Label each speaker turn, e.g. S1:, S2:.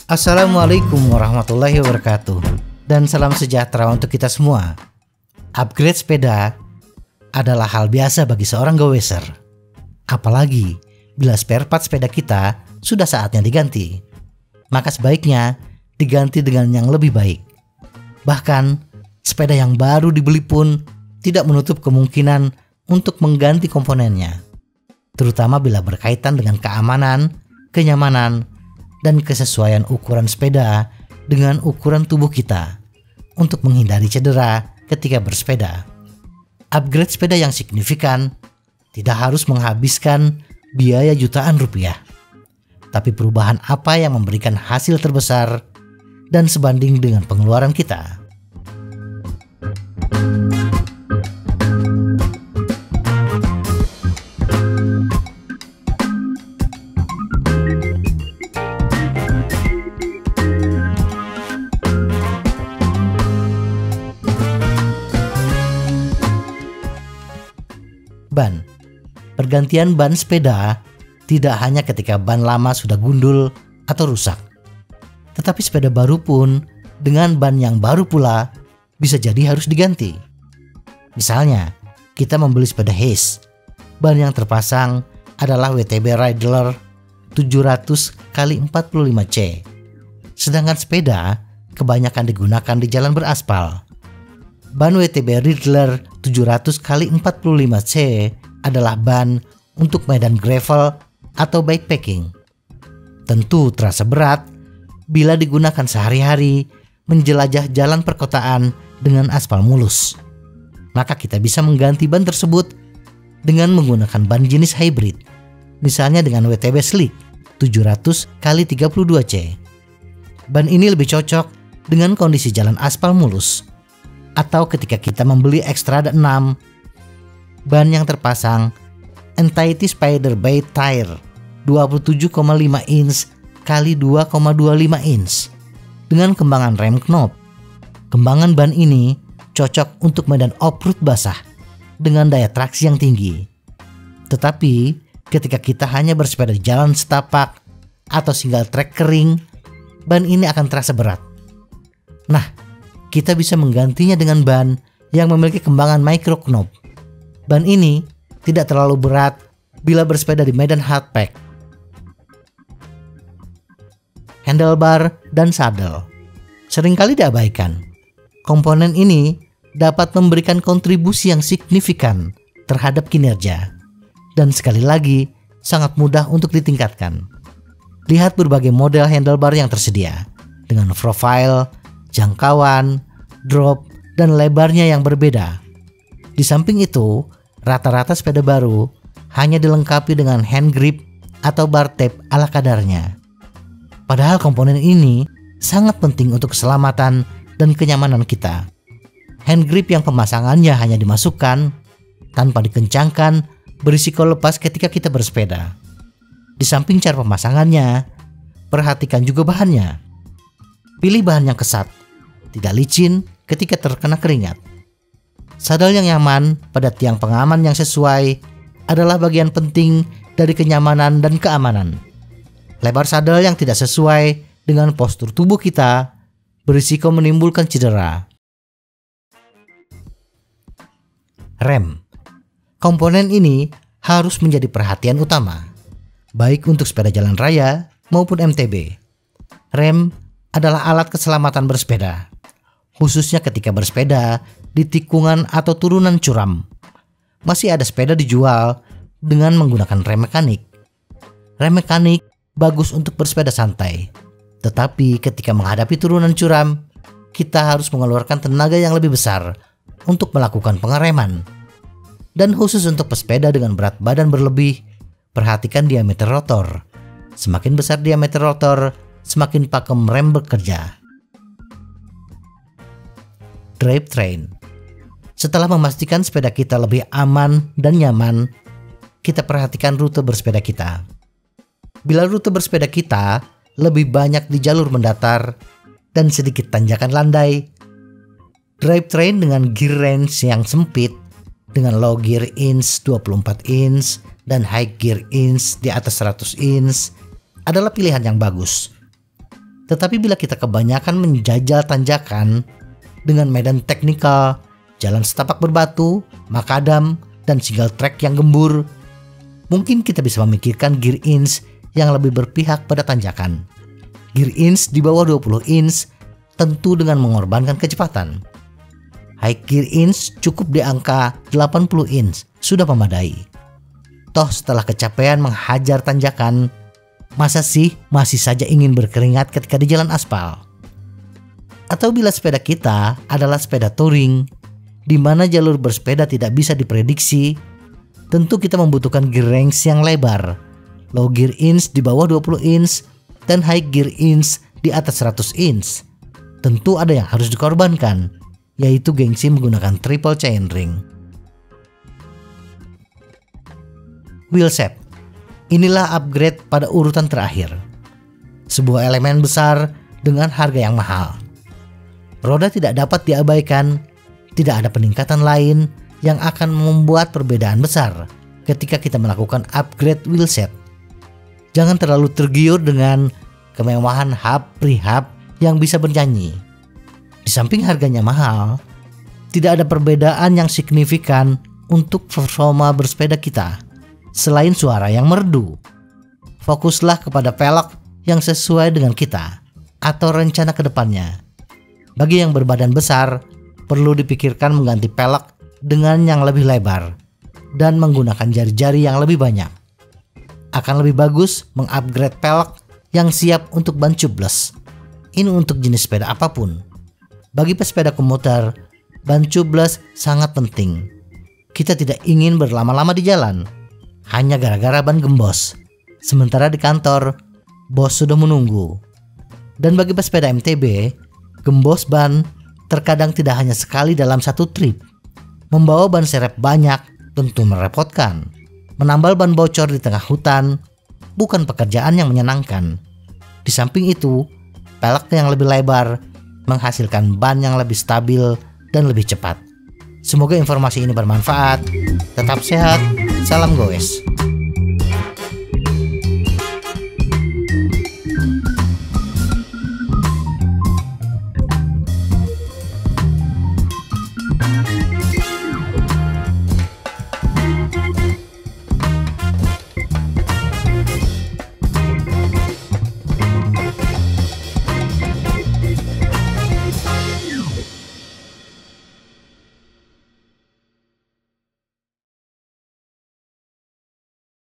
S1: Assalamualaikum warahmatullahi wabarakatuh, dan salam sejahtera untuk kita semua. Upgrade sepeda adalah hal biasa bagi seorang goweser. Apalagi bila spare part sepeda kita sudah saatnya diganti. Maka sebaiknya diganti dengan yang lebih baik. Bahkan sepeda yang baru dibeli pun tidak menutup kemungkinan untuk mengganti komponennya. Terutama bila berkaitan dengan keamanan, kenyamanan, dan kesesuaian ukuran sepeda dengan ukuran tubuh kita untuk menghindari cedera ketika bersepeda. Upgrade sepeda yang signifikan tidak harus menghabiskan biaya jutaan rupiah, tapi perubahan apa yang memberikan hasil terbesar dan sebanding dengan pengeluaran kita. Ban. Pergantian ban sepeda tidak hanya ketika ban lama sudah gundul atau rusak, tetapi sepeda baru pun dengan ban yang baru pula bisa jadi harus diganti. Misalnya, kita membeli sepeda Hayes. Ban yang terpasang adalah WTB Riddler 700x45C. Sedangkan sepeda kebanyakan digunakan di jalan beraspal. Ban WTB Riddler 700x45C adalah ban untuk medan gravel atau bikepacking. Tentu terasa berat bila digunakan sehari-hari menjelajah jalan perkotaan dengan aspal mulus. Maka kita bisa mengganti ban tersebut dengan menggunakan ban jenis hybrid. Misalnya dengan WTB Slick 700x32C. Ban ini lebih cocok dengan kondisi jalan aspal mulus. Atau ketika kita membeli Xtrada 6, ban yang terpasang Entity Spider Bite Tire 27,5 inch x 2,25 inch dengan kembangan rem knob. Kembangan ban ini cocok untuk medan off-road basah dengan daya traksi yang tinggi. Tetapi ketika kita hanya bersepeda di jalan setapak atau single track kering, ban ini akan terasa berat. Nah, kita bisa menggantinya dengan ban yang memiliki kembangan micro knob. Ban ini tidak terlalu berat bila bersepeda di medan hardpack. Handlebar dan saddle seringkali diabaikan. Komponen ini dapat memberikan kontribusi yang signifikan terhadap kinerja dan sekali lagi sangat mudah untuk ditingkatkan. Lihat berbagai model handlebar yang tersedia dengan profil, jangkauan, drop, dan lebarnya yang berbeda. Di samping itu, rata-rata sepeda baru hanya dilengkapi dengan hand grip atau bar tape ala kadarnya. Padahal komponen ini sangat penting untuk keselamatan dan kenyamanan kita. Hand grip yang pemasangannya hanya dimasukkan tanpa dikencangkan berisiko lepas ketika kita bersepeda. Di samping cara pemasangannya, perhatikan juga bahannya. Pilih bahan yang kesat, tidak licin ketika terkena keringat. Sadel yang nyaman pada tiang pengaman yang sesuai adalah bagian penting dari kenyamanan dan keamanan. Lebar sadel yang tidak sesuai dengan postur tubuh kita berisiko menimbulkan cedera. Rem. Komponen ini harus menjadi perhatian utama, baik untuk sepeda jalan raya maupun MTB. Rem adalah alat keselamatan bersepeda, khususnya ketika bersepeda di tikungan atau turunan curam. Masih ada sepeda dijual dengan menggunakan rem mekanik. Rem mekanik bagus untuk bersepeda santai, tetapi ketika menghadapi turunan curam, kita harus mengeluarkan tenaga yang lebih besar untuk melakukan pengereman. Dan khusus untuk pesepeda dengan berat badan berlebih, perhatikan diameter rotor. Semakin besar diameter rotor, semakin pakem rem bekerja. Drivetrain. Setelah memastikan sepeda kita lebih aman dan nyaman, kita perhatikan rute bersepeda kita. Bila rute bersepeda kita lebih banyak di jalur mendatar dan sedikit tanjakan landai, drivetrain dengan gear range yang sempit dengan low gear inch 24 inch dan high gear inch di atas 100 inch adalah pilihan yang bagus. Tetapi bila kita kebanyakan menjajal tanjakan dengan medan teknikal, jalan setapak berbatu, makadam, dan single track yang gembur, mungkin kita bisa memikirkan gear inch yang lebih berpihak pada tanjakan. Gear inch di bawah 20 inch tentu dengan mengorbankan kecepatan. High gear inch cukup di angka 80 inch sudah memadai. Toh setelah kecapean menghajar tanjakan, masa sih masih saja ingin berkeringat ketika di jalan aspal? Atau bila sepeda kita adalah sepeda touring, di mana jalur bersepeda tidak bisa diprediksi, tentu kita membutuhkan gear range yang lebar, low gear inch di bawah 20 inch, dan high gear inch di atas 100 inch. Tentu ada yang harus dikorbankan, yaitu gengsi menggunakan triple chainring. Wheelset. Inilah upgrade pada urutan terakhir. Sebuah elemen besar dengan harga yang mahal. Roda tidak dapat diabaikan, tidak ada peningkatan lain yang akan membuat perbedaan besar ketika kita melakukan upgrade wheelset. Jangan terlalu tergiur dengan kemewahan hub prehab yang bisa bernyanyi. Di samping harganya mahal, tidak ada perbedaan yang signifikan untuk performa bersepeda kita selain suara yang merdu. Fokuslah kepada velg yang sesuai dengan kita atau rencana ke depannya. Bagi yang berbadan besar, perlu dipikirkan mengganti velg dengan yang lebih lebar dan menggunakan jari-jari yang lebih banyak. Akan lebih bagus mengupgrade velg yang siap untuk ban tubeless. Ini untuk jenis sepeda apapun. Bagi pesepeda komuter, ban tubeless sangat penting. Kita tidak ingin berlama-lama di jalan hanya gara-gara ban gembos, sementara di kantor bos sudah menunggu. Dan bagi pesepeda MTB, gembos ban terkadang tidak hanya sekali dalam satu trip. Membawa ban serep banyak tentu merepotkan. Menambal ban bocor di tengah hutan bukan pekerjaan yang menyenangkan. Di samping itu, velg yang lebih lebar menghasilkan ban yang lebih stabil dan lebih cepat. Semoga informasi ini bermanfaat. Tetap sehat, salam goes.